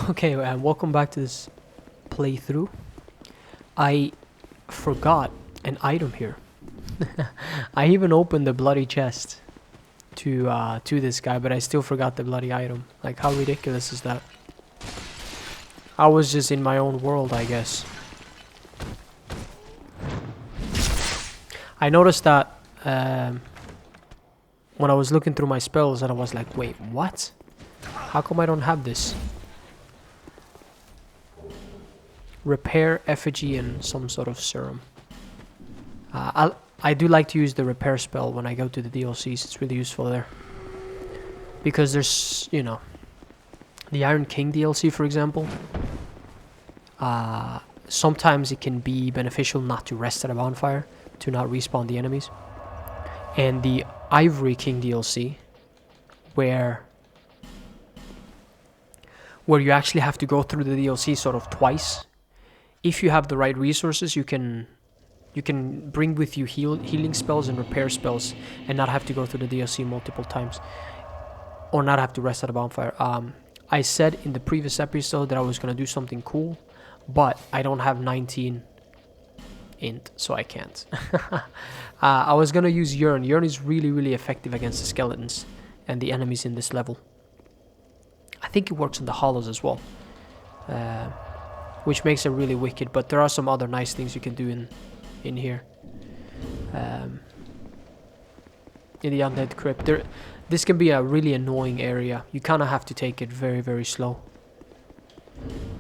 Okay, welcome back to this playthrough. I forgot an item here. I even opened the bloody chest to this guy, but I still forgot the bloody item. Like, how ridiculous is that? I was just in my own world, I guess. I noticed that when I was looking through my spells, and I was like, wait, what? How come I don't have this? Repair, effigy, and some sort of serum. I do like to use the repair spell when I go to the DLCs. It's really useful there. Because there's, you know, the Iron King DLC, for example. Sometimes it can be beneficial not to rest at a bonfire, to not respawn the enemies. And the Ivory King DLC, where you actually have to go through the DLC sort of twice. If you have the right resources, you can bring with you healing spells and repair spells and not have to go through the DLC multiple times. Or not have to rest at a bonfire. I said in the previous episode that I was going to do something cool, but I don't have 19 int, so I can't. I was going to use Yearn. Yearn is really, really effective against the skeletons and the enemies in this level. I think it works on the hollows as well. Which makes it really wicked, but there are some other nice things you can do in here. In the Undead Crypt. This can be a really annoying area. You kind of have to take it very, very slow.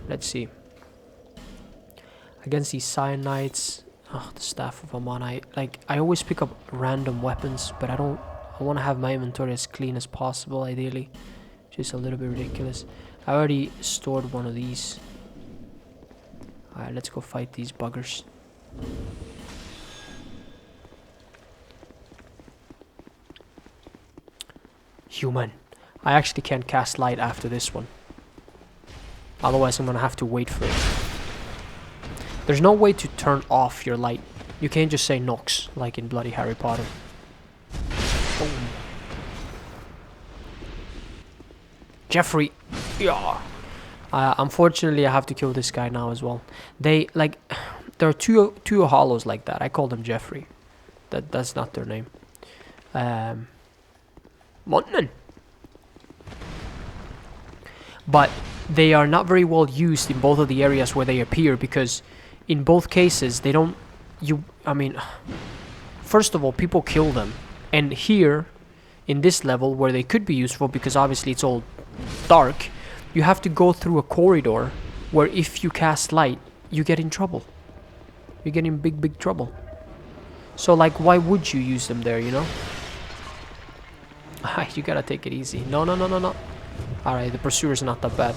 Let's see. Against these cyanides. Oh, the Staff of Amon. I always pick up random weapons, but I want to have my inventory as clean as possible, ideally. Just a little bit ridiculous. I already stored one of these. Alright, let's go fight these buggers. Human. I actually can't cast light after this one. Otherwise I'm gonna have to wait for it. There's no way to turn off your light. You can't just say Nox, like in bloody Harry Potter. Boom. Jeffrey. Yeah. Unfortunately, I have to kill this guy now as well. There are two hollows like that. I call them Jeffrey. That's not their name. Montman. But they are not very well used in both of the areas where they appear, because in both cases they don't. First of all, people kill them, and here, in this level where they could be useful, because obviously it's all dark. You have to go through a corridor where if you cast light, you get in trouble. You get in big, big trouble. So, like, why would you use them there, you know? You gotta take it easy. No. Alright, the Pursuer's not that bad.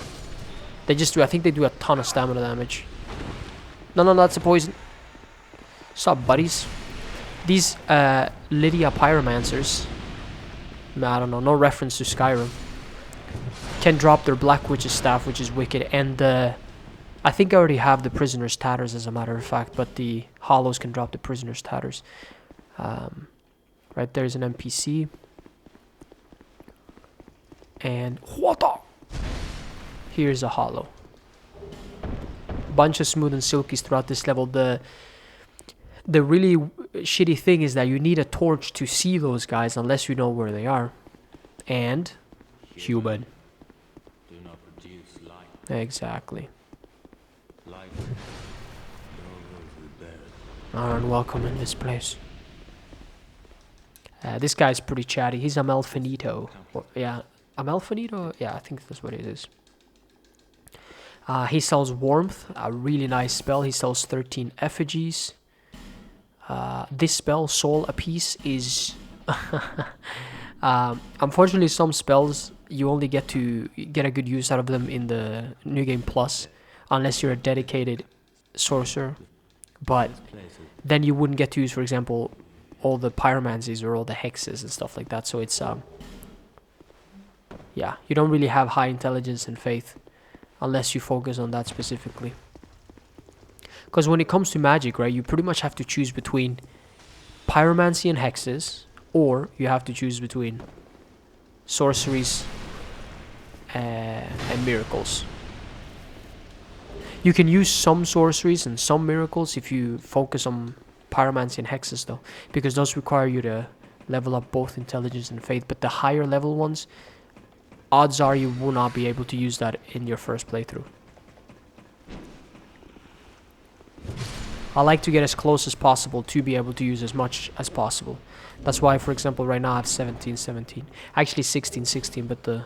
I think they do a ton of stamina damage. No, that's a poison. What's up, buddies? These, Lydia Pyromancers. I don't know, no reference to Skyrim. Can drop their Black Witch's staff, which is wicked, and I think I already have the Prisoner's Tatters, as a matter of fact, but the Hollows can drop the Prisoner's Tatters. Right there's an NPC. And here's a Hollow. Bunch of smooth and silkies throughout this level. The really shitty thing is that you need a torch to see those guys unless you know where they are. And human. Exactly. Aren't welcome in this place. This guy's pretty chatty. He's a Malfinito. Yeah, a Malfinito? Yeah, I think that's what it is. He sells Warmth, a really nice spell. He sells 13 effigies. This spell, Soul Apiece, is... unfortunately, some spells you only get to get a good use out of them in the New Game Plus, unless you're a dedicated sorcerer. But then you wouldn't get to use, for example, all the pyromancies or all the hexes and stuff like that. So it's yeah, you don't really have high intelligence and faith unless you focus on that specifically. Because when it comes to magic, right, you pretty much have to choose between pyromancy and hexes, or you have to choose between sorceries and miracles. You can use some sorceries and some miracles if you focus on pyromancy and hexes though, because those require you to level up both intelligence and faith. But the higher level ones, odds are you will not be able to use that in your first playthrough. I like to get as close as possible to be able to use as much as possible. That's why, for example, right now I have 17-17. Actually 16-16, but the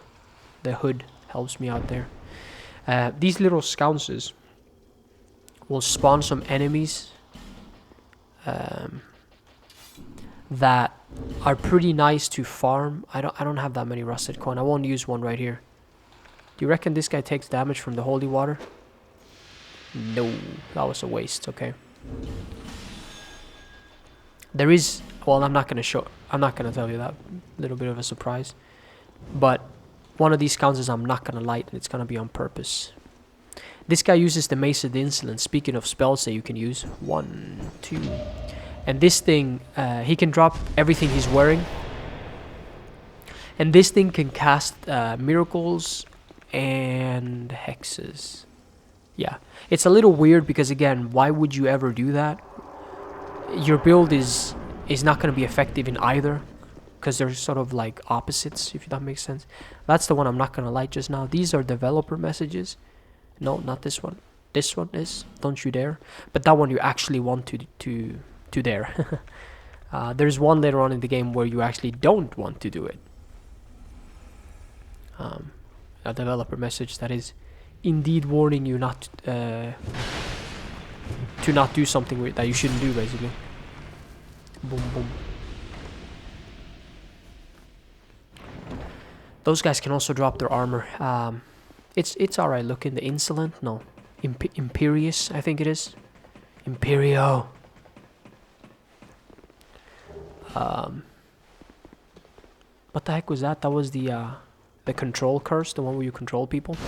hood helps me out there. These little sconces will spawn some enemies that are pretty nice to farm. I don't have that many rusted coin. I won't use one right here. Do you reckon this guy takes damage from the holy water? No, that was a waste. Okay. There is, well, I'm not gonna tell you that. Little bit of a surprise. But one of these sconces I'm not gonna light, and it's gonna be on purpose. This guy uses the Mace of the Insolent. Speaking of spells that you can use, 1, 2, and this thing, he can drop everything he's wearing, and this thing can cast miracles and hexes. Yeah, it's a little weird because, again, why would you ever do that? Your build is not going to be effective in either, because they're sort of like opposites, if that makes sense. That's the one I'm not going to light just now. These are developer messages. No, not this one. This one is don't you dare. But that one you actually want to dare. There's one later on in the game where you actually don't want to do it. A developer message that is indeed warning you not to not do something that you shouldn't do, basically. Boom, boom. Those guys can also drop their armor. It's alright looking. The Insolent, no, Imperious, I think it is. Imperio. What the heck was that? That was the control curse, the one where you control people.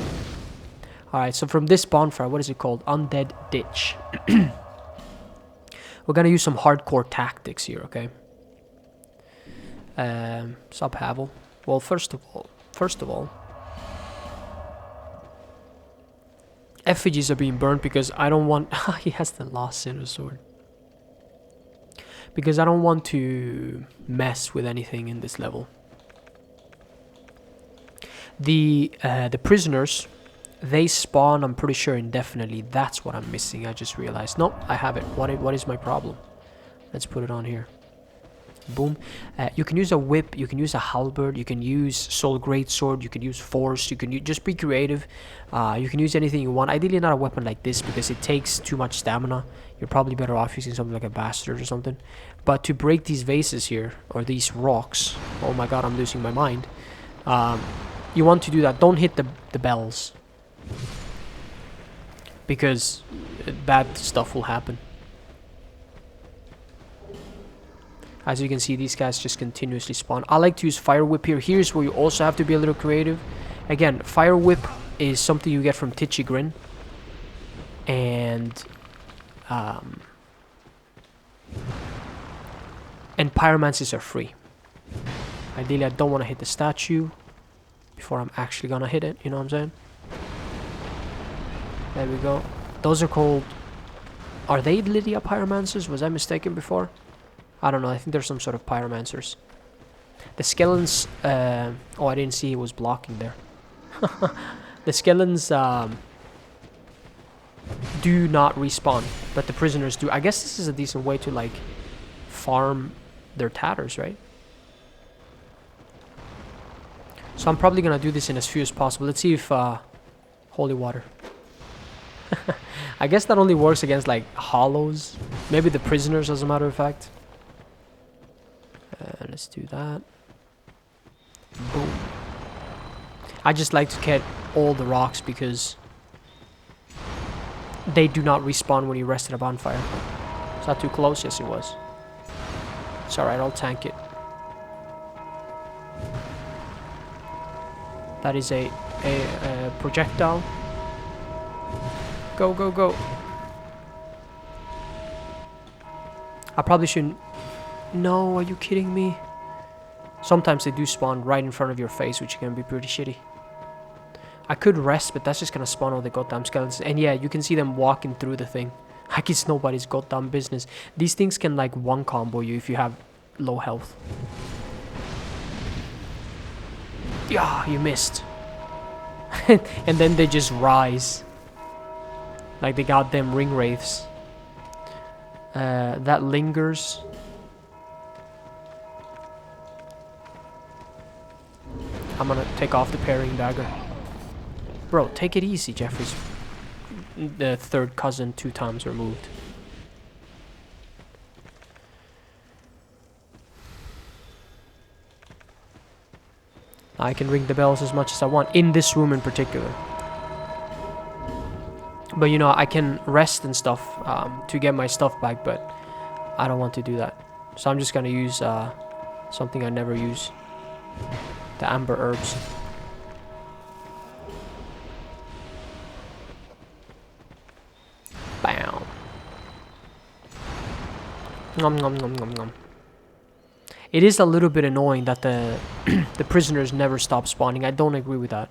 Alright, so from this bonfire, what is it called? Undead Ditch. We're gonna use some hardcore tactics here, okay? Sup, Havel? Well, first of all, effigies are being burned because I don't want... he has the Lost Sinner Sword. Because I don't want to mess with anything in this level. The prisoners, they spawn, I'm pretty sure, indefinitely. That's what I'm missing. I just realized. Nope, I have it. What is my problem? Let's put it on here. Boom. You can use a whip, you can use a halberd, you can use soul greatsword, you can use force, you can just be creative. You can use anything you want. Ideally not a weapon like this because it takes too much stamina. You're probably better off using something like a bastard or something. But to break these vases here, or these rocks, oh my god, I'm losing my mind. You want to do that. Don't hit the bells, because bad stuff will happen. As you can see, these guys just continuously spawn. I like to use Fire Whip here. Here's where you also have to be a little creative. Again, Fire Whip is something you get from Titchy Grin. And pyromancies are free. Ideally, I don't want to hit the statue before I'm actually gonna hit it. You know what I'm saying? There we go. Those are called... Are they Lydia Pyromancers? Was I mistaken before? I don't know. I think there's some sort of pyromancers. The skeletons... oh, I didn't see he was blocking there. The skeletons do not respawn, but the prisoners do. I guess this is a decent way to, like, farm their tatters, right? So I'm probably going to do this in as few as possible. Let's see if... holy water. I guess that only works against, like, hollows. Maybe the prisoners, as a matter of fact. Let's do that. Boom. I just like to get all the rocks because they do not respawn when you rest at a bonfire. Is that too close? Yes, it was. It's alright, I'll tank it. That is a projectile. Go, go, go. I probably shouldn't... No, are you kidding me? Sometimes they do spawn right in front of your face, which can be pretty shitty. I could rest, but that's just gonna spawn all the goddamn skeletons. And yeah, you can see them walking through the thing. Like it's nobody's goddamn business. These things can like one combo you if you have low health. Yeah, you missed. And then they just rise. Like the goddamn ring wraiths. That lingers. I'm gonna take off the parrying dagger. Bro, take it easy, Jeffrey's the third cousin 2 times removed. I can ring the bells as much as I want, in this room in particular. But you know, I can rest and stuff to get my stuff back, but I don't want to do that. So I'm just gonna use something I never use. The amber herbs. Bam. Nom nom nom nom nom. It is a little bit annoying that the the prisoners never stop spawning. I don't agree with that.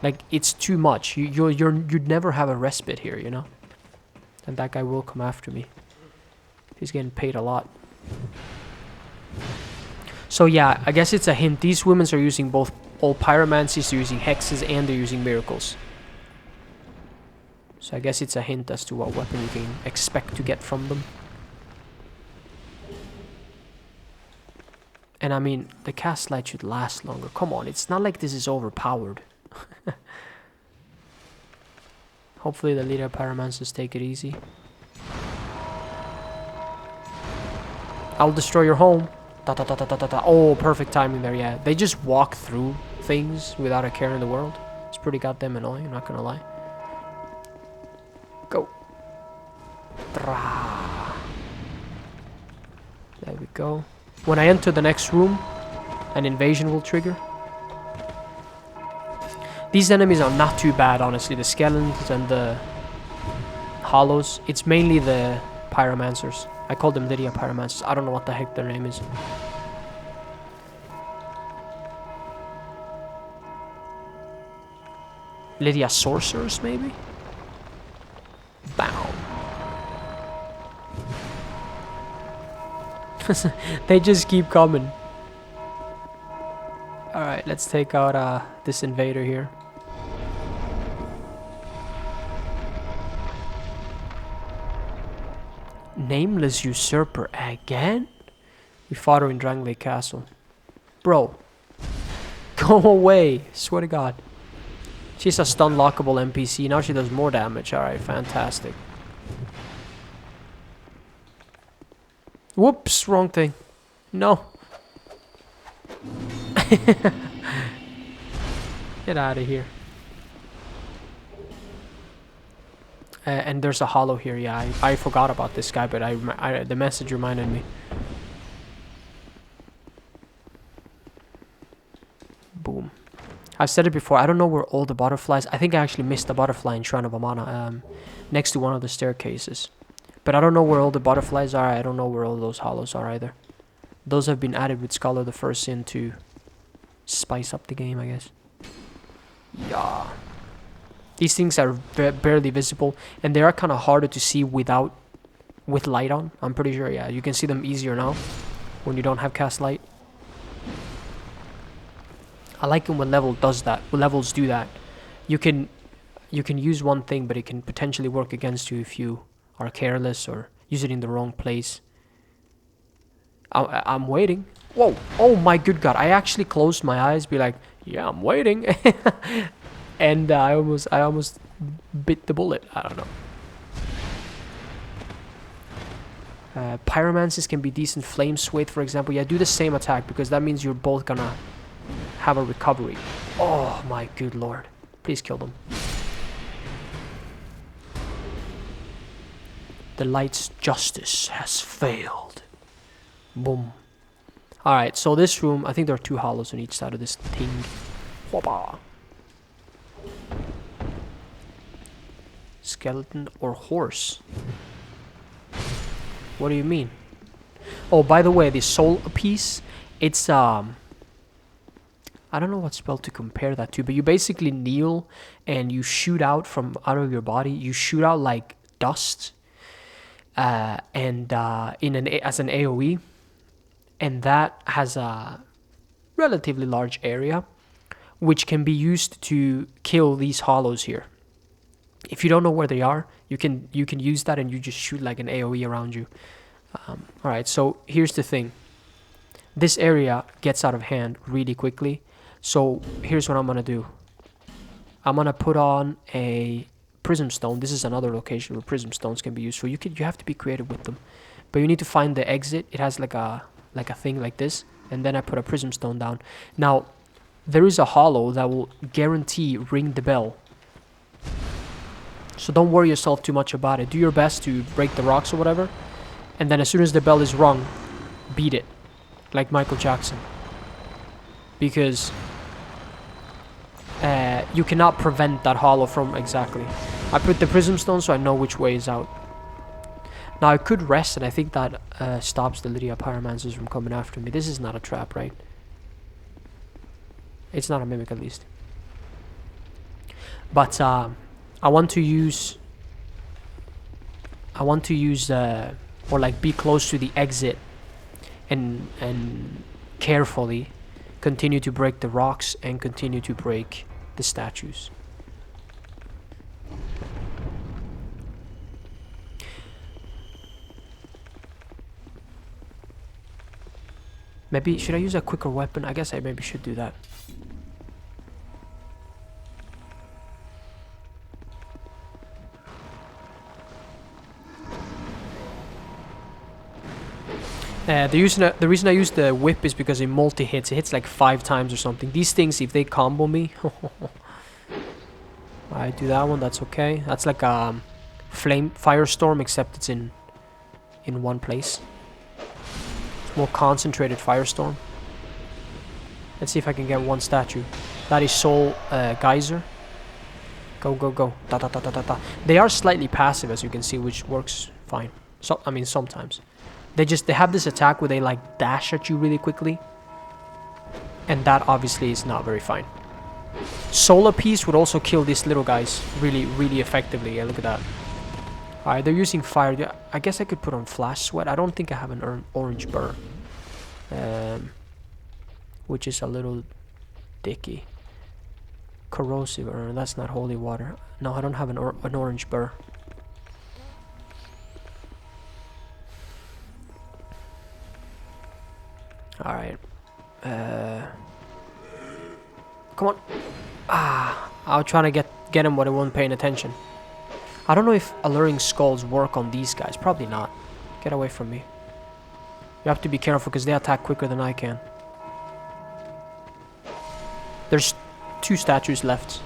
Like, it's too much. You'd never have a respite here, you know? And that guy will come after me. He's getting paid a lot. So yeah, I guess it's a hint. These women are using both all pyromancies, they're using hexes, and they're using miracles. So I guess it's a hint as to what weapon you can expect to get from them. And I mean, the cast light should last longer. Come on, it's not like this is overpowered. Hopefully the leader pyromancers take it easy. I'll destroy your home. Da, da, da, da, da, da, da. Oh, perfect timing there, yeah. They just walk through things without a care in the world. It's pretty goddamn annoying, I'm not gonna lie. Go. Dra. There we go. When I enter the next room, an invasion will trigger. These enemies are not too bad, honestly. The skeletons and the hollows. It's mainly the pyromancers. I call them Lydia pyromancers. I don't know what the heck their name is. Lydia sorcerers, maybe? Bow. They just keep coming. Alright, let's take out this invader here. Nameless usurper again? We fought her in Drangley Castle. Bro. Go away. Swear to God. She's a stun lockable NPC. Now she does more damage. Alright, fantastic. Whoops, wrong thing. No. Get out of here. And there's a hollow here. Yeah, I forgot about this guy, but the message reminded me. Boom. I've said it before. I don't know where all the butterflies. I think I actually missed the butterfly in Shrine of Amana, next to one of the staircases. But I don't know where all the butterflies are. I don't know where all those hollows are either. Those have been added with Scholar the First Sin to spice up the game, I guess. Yeah. These things are barely visible, and they are kind of harder to see with light on. I'm pretty sure, yeah. You can see them easier now when you don't have cast light. I like it when levels do that. You can use one thing, but it can potentially work against you if you are careless or use it in the wrong place. I'm waiting. Whoa! Oh my good God! I actually closed my eyes, be like, yeah, I'm waiting, and I almost bit the bullet. I don't know. Pyromancies can be decent. Flame Swathe, for example. Yeah, do the same attack because that means you're both gonna have a recovery. Oh my good Lord! Please kill them. The light's justice has failed. Boom. Alright, so this room, I think there are 2 hollows on each side of this thing. Whoppa. Skeleton or horse? What do you mean? Oh, by the way, the soul piece, it's I don't know what spell to compare that to, but you basically kneel and you shoot out from out of your body. You shoot out like dust, as an AOE, and that has a relatively large area, which can be used to kill these hollows here. If you don't know where they are, you can use that and you just shoot like an AOE around you. All right, so here's the thing. This area gets out of hand really quickly. So here's what I'm gonna do. I'm gonna put on a prism stone. This is another location where prism stones can be used. So you have to be creative with them, but you need to find the exit. It has like a thing like this, and then I put a prism stone down. Now there is a hollow that will guarantee ring the bell. So don't worry yourself too much about it. Do your best to break the rocks or whatever, and then as soon as the bell is rung, beat it like Michael Jackson, because you cannot prevent that hollow from... Exactly. I put the prism stone so I know which way is out. Now I could rest, and I think that stops the Lydia Pyromancers from coming after me. This is not a trap, right? It's not a mimic, at least. But I want to use or like be close to the exit and carefully continue to break the rocks and continue to break the statues. Maybe, should I use a quicker weapon? I guess I maybe should do that. The reason I use the whip is because it multi-hits. It hits like 5 times or something. These things, if they combo me... I do that one, that's okay. That's like a firestorm, except it's in one place. It's more concentrated firestorm. Let's see if I can get one statue. That is Soul Geyser. Go, go, go. Da, da, da, da, da, da. They are slightly passive, as you can see, which works fine. So, I mean, sometimes. They have this attack where they like dash at you really quickly, and that obviously is not very fine. Solar Piece would also kill these little guys really, really effectively. Yeah, look at that. Alright, they're using fire. Yeah, I guess I could put on Flash Sweat. I don't think I have an orange burr, which is a little dicky. Corrosive urn. That's not holy water. No, I don't have an orange burr. Alright. Come on. I was trying to get him, but I wasn't paying attention. I don't know if alluring skulls work on these guys. Probably not. Get away from me. You have to be careful because they attack quicker than I can. There's 2 statues left.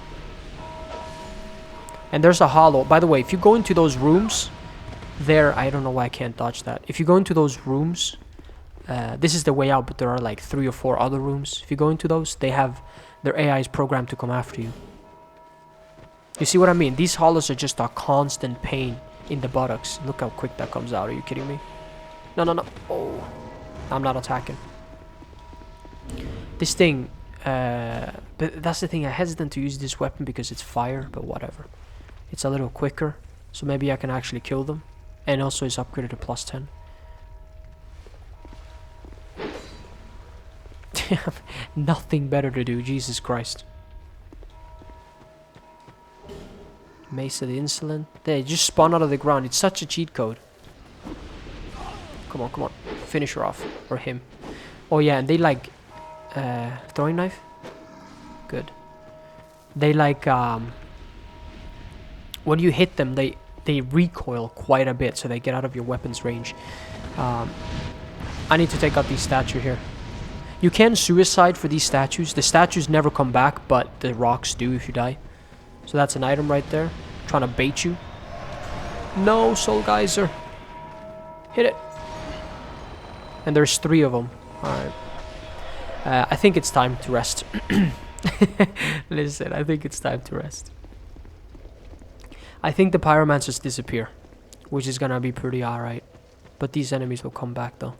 And there's a hollow. By the way, if you go into those rooms, I don't know why I can't dodge that. If you go into those rooms... this is the way out, but there are like 3 or 4 other rooms. If you go into those, their AI is programmed to come after you. You see what I mean? These hollows are just a constant pain in the buttocks. Look how quick that comes out. Are you kidding me? No, no, no. Oh, I'm not attacking. This thing, but that's the thing. I'm hesitant to use this weapon because it's fire, but whatever. It's a little quicker, so maybe I can actually kill them. And also it's upgraded to +10. Nothing better to do, Jesus Christ. Mace of the Insolent. They just spawn out of the ground. It's such a cheat code. Come on, come on. Finish her off. Or him. Oh yeah, and they like... throwing knife? Good. They like... when you hit them, they recoil quite a bit, so they get out of your weapon's range. I need to take out these statues here. You can suicide for these statues. The statues never come back, but the rocks do if you die. So that's an item right there. Trying to bait you. No, Soul Geyser. Hit it. And there's 3 of them. Alright. I think it's time to rest. Listen, I think it's time to rest. I think the Pyromancers disappear, which is gonna be pretty alright. But these enemies will come back though.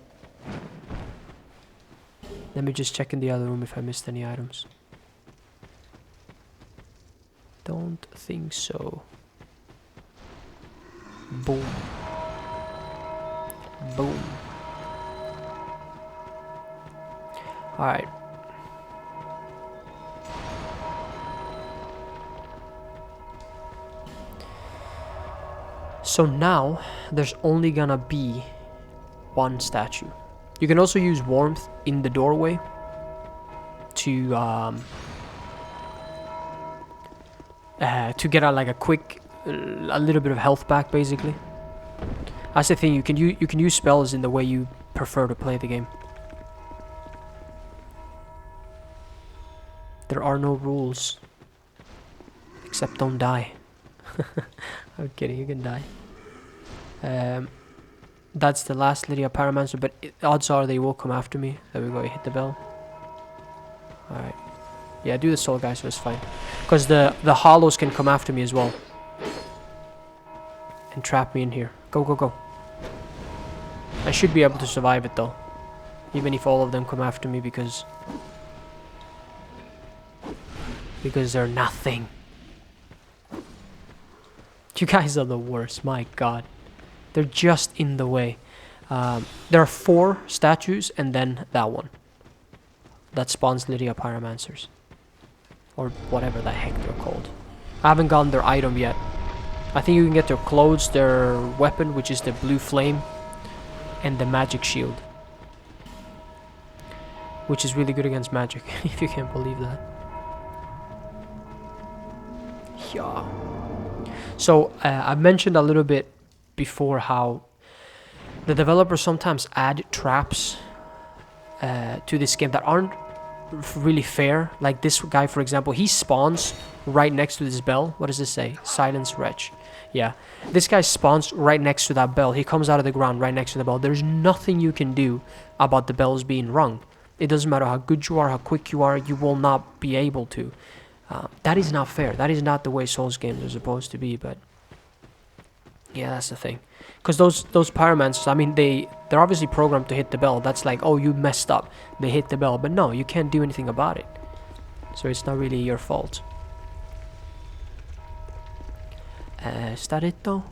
Let me just check in the other room if I missed any items. Don't think so. Boom. Boom. Alright. So now, there's only gonna be one statue. You can also use warmth in the doorway to get like a quick, a little bit of health back, basically. That's the thing. You can use spells in the way you prefer to play the game. There are no rules, except don't die. I'm kidding. You can die. That's the last Lydia Pyromancer, but odds are they will come after me. There we go. You hit the bell. All right. Yeah, do the soul guy, so it's fine. Because the hollows can come after me as well. And trap me in here. Go, go, go. I should be able to survive it though. Even if all of them come after me because they're nothing. You guys are the worst, my god. They're just in the way. There are 4 statues and then that one. That spawns Lydia Pyromancers. Or whatever the heck they're called. I haven't gotten their item yet. I think you can get their clothes, their weapon, which is the blue flame, and the magic shield. Which is really good against magic, if you can't believe that. Yeah. So, I've mentioned a little bit before how the developers sometimes add traps to this game that aren't really fair. Like this guy, for example, he spawns right next to this bell. What does this say? Silence Wretch. Yeah, this guy spawns right next to that bell. He comes out of the ground right next to the bell. There's nothing you can do about the bells being rung. It doesn't matter how good you are, how quick you are, you will not be able to. That is not fair. That is not the way Souls games are supposed to be, but yeah, that's the thing. Because those pyromancers, I mean, they're obviously programmed to hit the bell. That's like, oh, you messed up. They hit the bell. But no, you can't do anything about it. So it's not really your fault. Is that it though?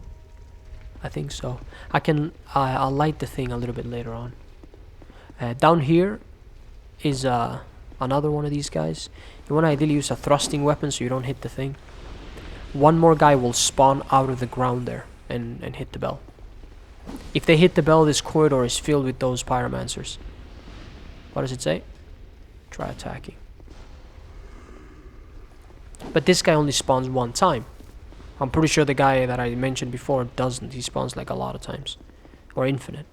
I think so. I'll light the thing a little bit later on. Down here is another one of these guys. You want to ideally use a thrusting weapon so you don't hit the thing. One more guy will spawn out of the ground there and hit the bell. If they hit the bell, this corridor is filled with those pyromancers. What does it say? Try attacking. But this guy only spawns one time. I'm pretty sure the guy that I mentioned before doesn't. He spawns like a lot of times. Or infinite.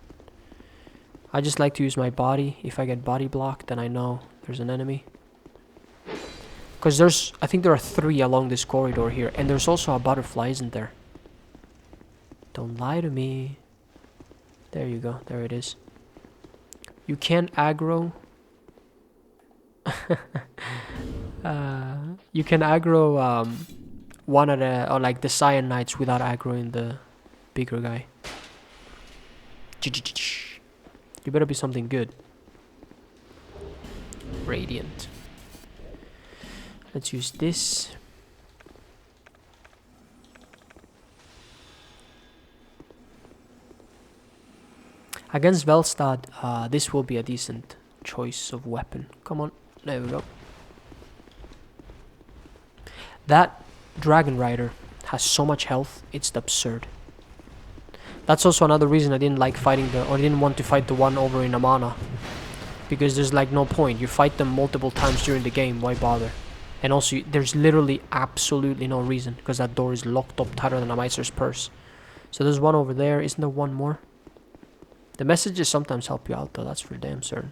I just like to use my body. If I get body blocked, then I know there's an enemy. Because I think there are 3 along this corridor here. And there's also a butterfly, isn't there? Don't lie to me. There you go. There it is. You can't aggro. You can aggro one of the, or like the Cyan Knights without aggroing the bigger guy. You better be something good. Radiant. Let's use this. Against Velstad, this will be a decent choice of weapon. Come on, there we go. That Dragon Rider has so much health, it's absurd. That's also another reason I didn't like fighting or didn't want to fight the one over in Amana. Because there's like no point. You fight them multiple times during the game, why bother? And also, there's literally absolutely no reason, because that door is locked up tighter than a miser's purse. So there's one over there. Isn't there one more? The messages sometimes help you out though, that's for damn certain.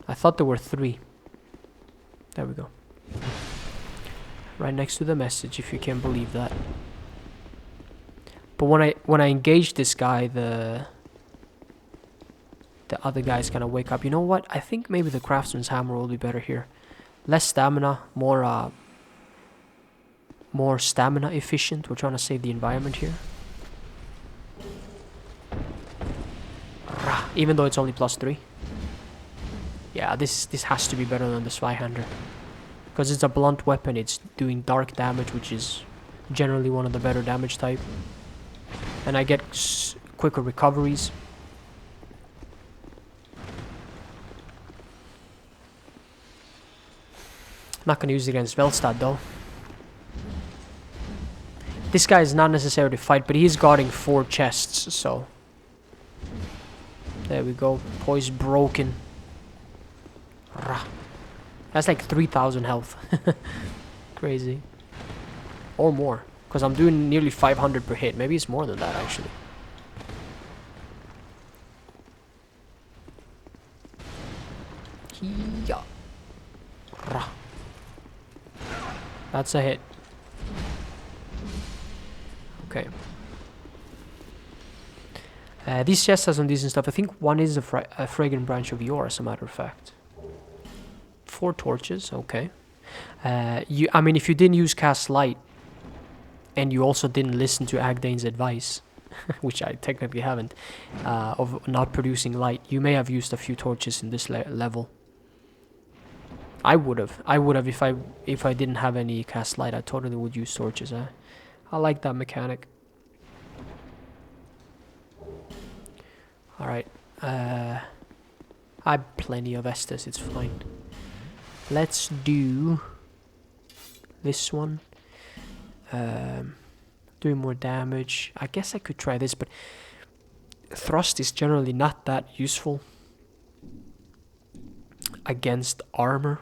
I thought there were 3. There we go. Right next to the message, if you can believe that. But when I engage this guy, the other guy's gonna wake up. You know what? I think maybe the Craftsman's Hammer will be better here. Less stamina, more stamina efficient. We're trying to save the environment here. Even though it's only +3. Yeah, this has to be better than the Zweihander. Because it's a blunt weapon, it's doing dark damage, which is generally one of the better damage type. And I get quicker recoveries. Not gonna use it against Velstad though. This guy is not necessary to fight, but he's guarding 4 chests, so... There we go. Poise broken. Rah. That's like 3,000 health. Crazy. Or more. Because I'm doing nearly 500 per hit. Maybe it's more than that, actually. Hiya. Rah. That's a hit. Okay. These chests have some decent stuff. I think one is a fragrant branch of yore, as a matter of fact. 4 torches, okay. I mean, if you didn't use cast light, and you also didn't listen to Agdane's advice, which I technically haven't, of not producing light, you may have used a few torches in this level. I would have if I didn't have any cast light. I totally would use torches. I like that mechanic. All right. I have plenty of Estes. It's fine. Let's do this one. Doing more damage. I guess I could try this, but thrust is generally not that useful against armor.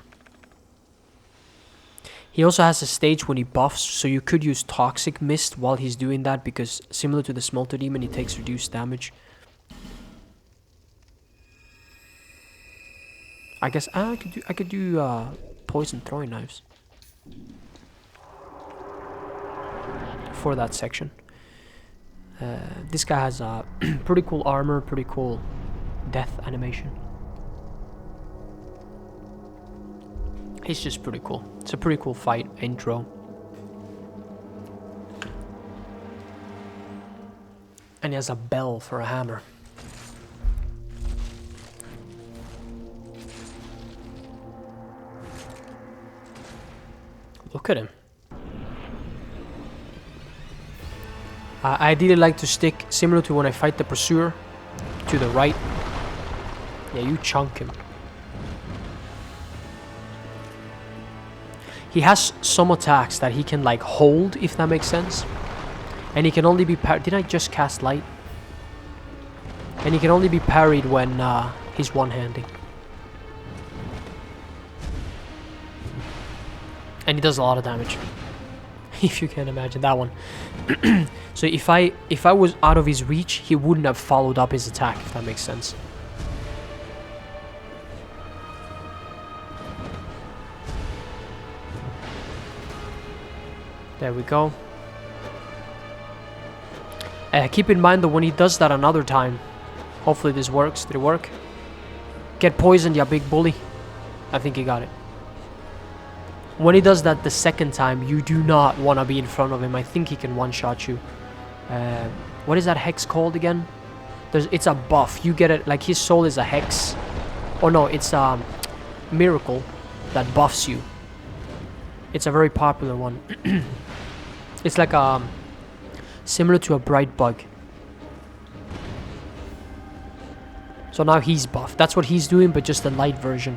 He also has a stage when he buffs, so you could use Toxic Mist while he's doing that, because similar to the Smelter Demon, he takes reduced damage. I guess I could do poison throwing knives for that section. This guy has a pretty cool armor, pretty cool death animation. He's just pretty cool. It's a pretty cool fight intro. And he has a bell for a hammer. Look at him. I ideally like to stick, similar to when I fight the Pursuer, to the right. Yeah, you chunk him. He has some attacks that he can like hold, if that makes sense. And he can only be parried. Did I just cast light? And he can only be parried when he's one-handing. And he does a lot of damage. If you can imagine that one. So if I was out of his reach, he wouldn't have followed up his attack, if that makes sense. There we go. Keep in mind that when he does that another time, hopefully this works. Did it work? Get poisoned, ya big bully. I think he got it. When he does that the second time, you do not want to be in front of him. I think he can one-shot you. What is that hex called again? It's a buff. You get it, like his soul is a hex. Oh no, it's a miracle that buffs you. It's a very popular one. It's like similar to a bright bug. So now he's buffed. That's what he's doing, but just the light version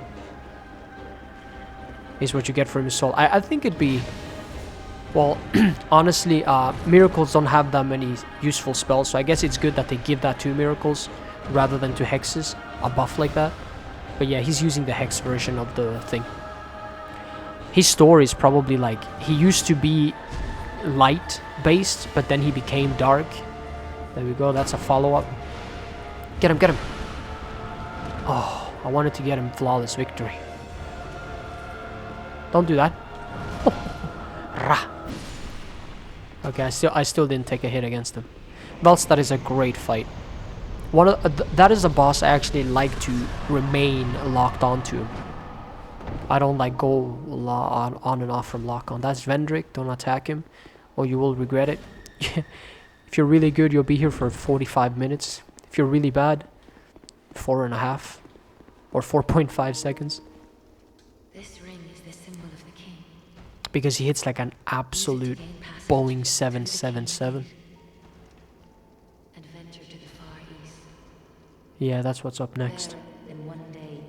is what you get from his soul. I think it'd be... Well, honestly, miracles don't have that many useful spells, so I guess it's good that they give that to miracles rather than to hexes, a buff like that. But yeah, he's using the hex version of the thing. His story is probably like, he used to be light based, but then he became dark. There we go, that's a follow-up. Get him, get him. Oh, I wanted to get him flawless victory. Don't do that. Rah. Okay, I still didn't take a hit against him. Velstad is a great fight. That is a boss I actually like to remain locked onto. I don't like go on and off from lock on. That's Vendrick. Don't attack him, or you will regret it. If you're really good, you'll be here for 45 minutes. If you're really bad, 4.5 or 4.5 seconds. This ring is the symbol of the king. because he hits like an absolute Boeing 777. Adventure to the Far East. Yeah, that's what's up next. Then one day,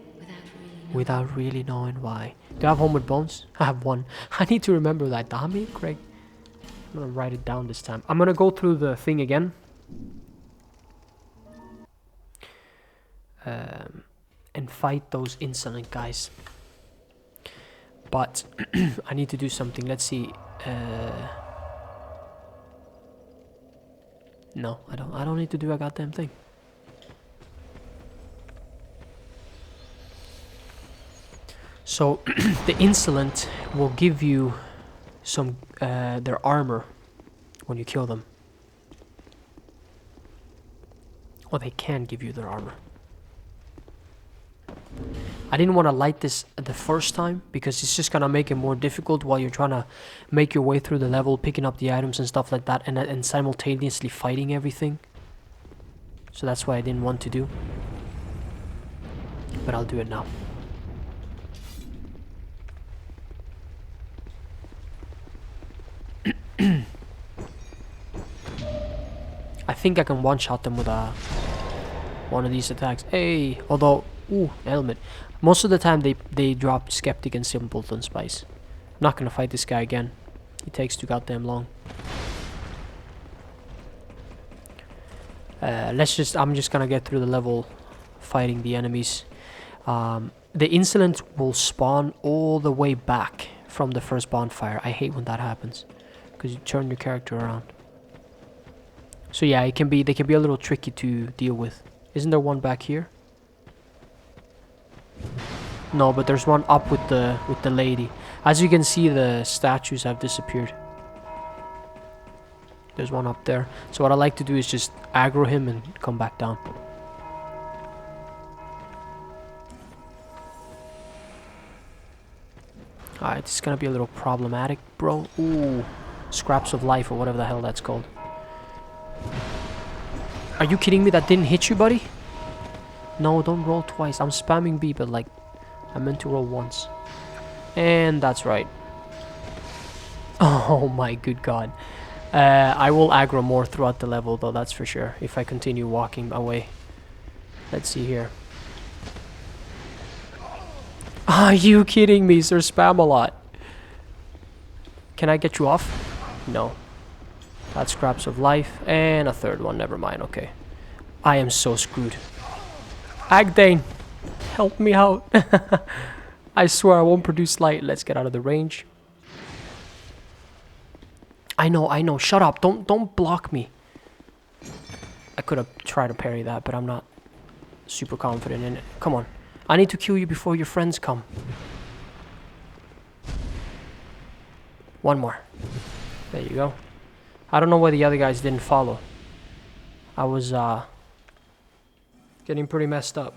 Without really knowing why. Do I have Homeward Bones? I have one. I need to remember that. Damn it, Craig. I'm gonna write it down this time. I'm gonna go through the thing again. And fight those insolent guys. But I need to do something. Let's see. No, I don't need to do a goddamn thing. So the insolent will give you some their armor when you kill them. Or they can give you their armor. I didn't want to light this the first time because it's just gonna make it more difficult while you're trying to make your way through the level, picking up the items and stuff like that, and simultaneously fighting everything. So that's why I didn't want to do. But I'll do it now. I think I can one-shot them with one of these attacks. Hey, although, ooh, helmet. Most of the time they drop Skeptic and Simpleton Spice. I'm not gonna fight this guy again. He takes too goddamn long. I'm just gonna get through the level fighting the enemies. The Insolent will spawn all the way back from the first bonfire. I hate when that happens, because you turn your character around. So yeah, they can be a little tricky to deal with. Isn't there one back here? No, but there's one up with the lady. As you can see, the statues have disappeared. There's one up there. So what I like to do is just aggro him and come back down. Alright, it's gonna be a little problematic, bro. Ooh, scraps of life or whatever the hell that's called. Are you kidding me? That didn't hit you, buddy? No, don't roll twice. I'm spamming B, but like, I meant to roll once. And that's right. Oh my good god. I will aggro more throughout the level though, that's for sure, if I continue walking away. Let's see here. Are you kidding me, sir? Spam a lot. Can I get you off? No. That's scraps of life. And a third one, never mind, okay. I am so screwed. Agdane, help me out. I swear I won't produce light. Let's get out of the range. I know. Shut up. Don't block me. I could have tried to parry that, but I'm not super confident in it. Come on. I need to kill you before your friends come. One more. There you go. I don't know why the other guys didn't follow. I was getting pretty messed up.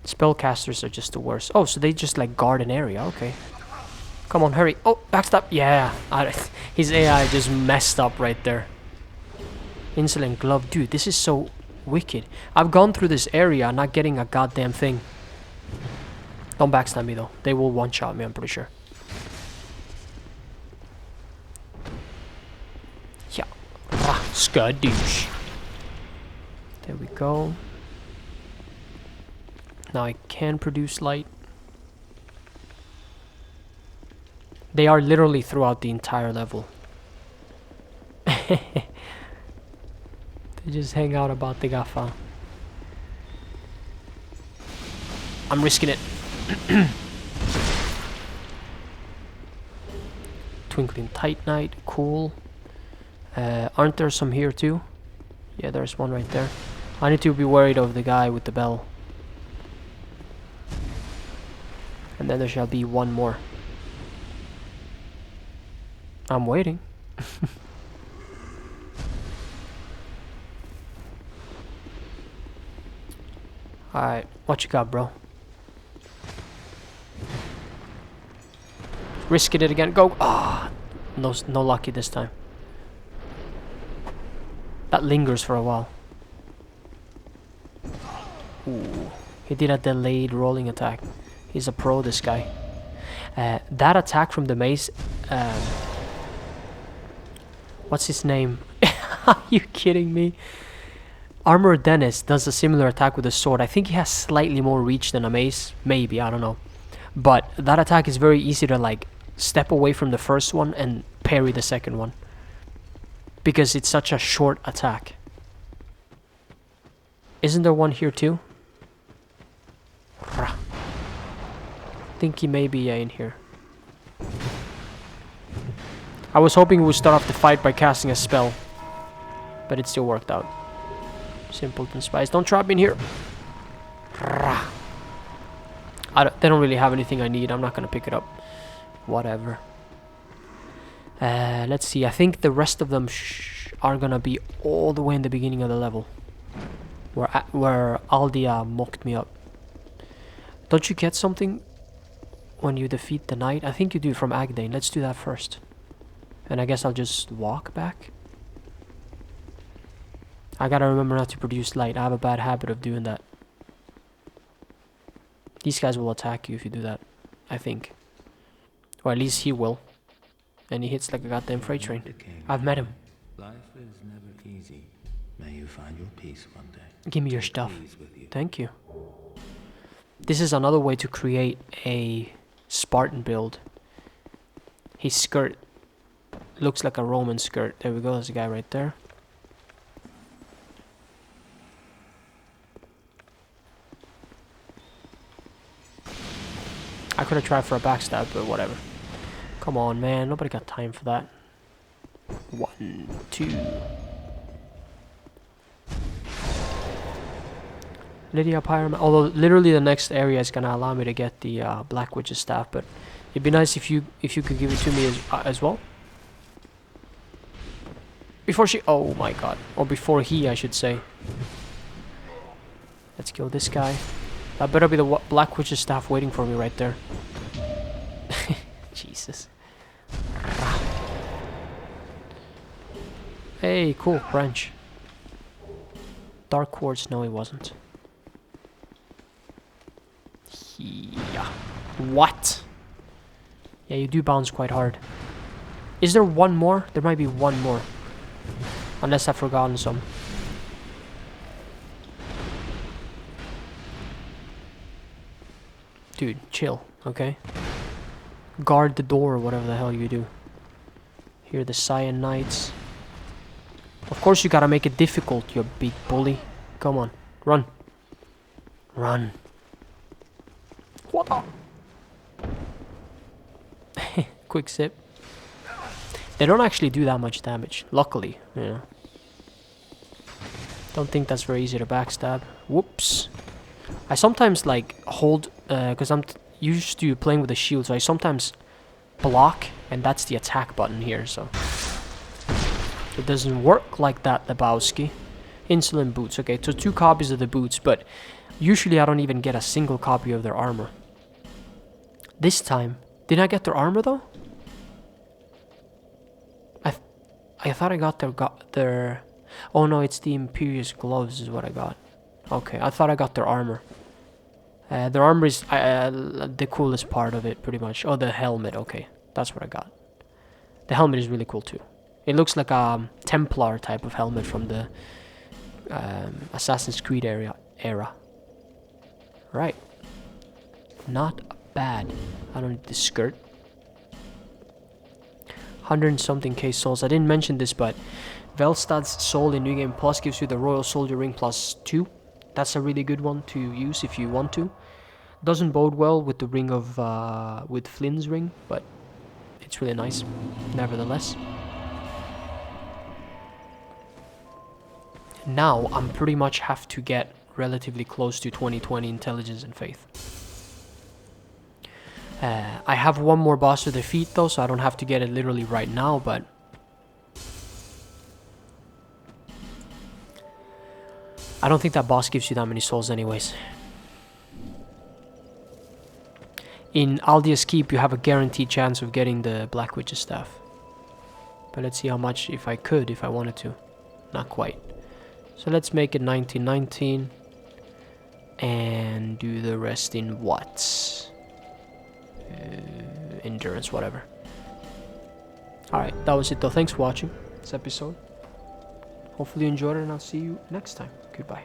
Spellcasters are just the worst. Oh, so they just like guard an area. Okay. Come on, hurry. Oh, backstab. Yeah. His AI just messed up right there. Insolent glove. Dude, this is so wicked. I've gone through this area not getting a goddamn thing. Don't backstab me though. They will one-shot me, I'm pretty sure. Yeah. Skadoosh. There we go. Now I can produce light. They are literally throughout the entire level. They just hang out about the Gaffa. I'm risking it. Twinkling Titanite, cool. Aren't there some here too? Yeah, there's one right there. I need to be worried of the guy with the bell. And then there shall be one more. I'm waiting. Alright, what you got, bro? Risking it again. Go! Ah, no lucky this time. That lingers for a while. Ooh, He did a delayed rolling attack. He's a pro, this guy. That attack from the mace... what's his name? Are you kidding me? Armor Dennis does a similar attack with a sword. I think he has slightly more reach than a mace. Maybe, I don't know. But that attack is very easy to like step away from the first one and parry the second one. Because it's such a short attack. Isn't there one here too? I think he may be in here. I was hoping we would start off the fight by casting a spell. But it still worked out. Simpleton Spies. Don't trap me in here. They don't really have anything I need. I'm not going to pick it up. Whatever. Let's see. I think the rest of them are going to be all the way in the beginning of the level. Where Aldia mocked me up. Don't you get something when you defeat the knight? I think you do from Agdane. Let's do that first. And I guess I'll just walk back. I gotta remember not to produce light. I have a bad habit of doing that. These guys will attack you if you do that. I think. Or at least he will. And he hits like a goddamn freight train. I've met him. Life is never easy. May you find your peace one day. Give me your stuff. Thank you. This is another way to create a Spartan build. His skirt looks like a Roman skirt. There we go. There's a guy right there. I could have tried for a backstab, but whatever. Come on, man. Nobody got time for that. 1, 2. Lydia Pyroman. Although literally the next area is gonna allow me to get the Black Witch's staff, but it'd be nice if you could give it to me as well. Before she... Oh my god. Or before he, I should say. Let's kill this guy. That better be the Black Witch's staff waiting for me right there. Jesus. Hey, cool. Branch. Dark Quartz. No, he wasn't. Yeah. What? Yeah, you do bounce quite hard. Is there one more? There might be one more. Unless I've forgotten some. Dude, chill, okay? Guard the door or whatever the hell you do. Here are the Cyan Knights. Of course you gotta make it difficult, you big bully. Come on, run. Run. What the? Quick sip. They don't actually do that much damage, luckily, you know. Don't think that's very easy to backstab. Whoops. I sometimes like hold, because I'm used to playing with a shield, so I sometimes block, and that's the attack button here, so. It doesn't work like that, Lebowski. Insulin boots, okay, so 2 copies of the boots, but usually I don't even get a single copy of their armor. This time, did I get their armor though? I thought I got their... Oh no, it's the Imperious Gloves is what I got. Okay, I thought I got their armor. Their armor is the coolest part of it, pretty much. Oh, the helmet, okay. That's what I got. The helmet is really cool too. It looks like a Templar type of helmet from the Assassin's Creed era. Right. Not bad. I don't need the skirt. 100 and something K souls. I didn't mention this, but Velstad's soul in New Game Plus gives you the Royal Soldier Ring +2. That's a really good one to use if you want to. Doesn't bode well with the ring of with Flynn's ring, but it's really nice nevertheless. Now I'm pretty much have to get relatively close to 2020 intelligence and faith. I have one more boss to defeat though, so I don't have to get it literally right now, but I don't think that boss gives you that many souls anyways. In Aldia's Keep you have a guaranteed chance of getting the Black Witch's staff. But let's see how much if I wanted to. Not quite. So let's make it 1919. and do the rest in watts. Endurance, whatever. Alright, that was it though. Thanks for watching this episode. Hopefully you enjoyed it, and I'll see you next time. Goodbye.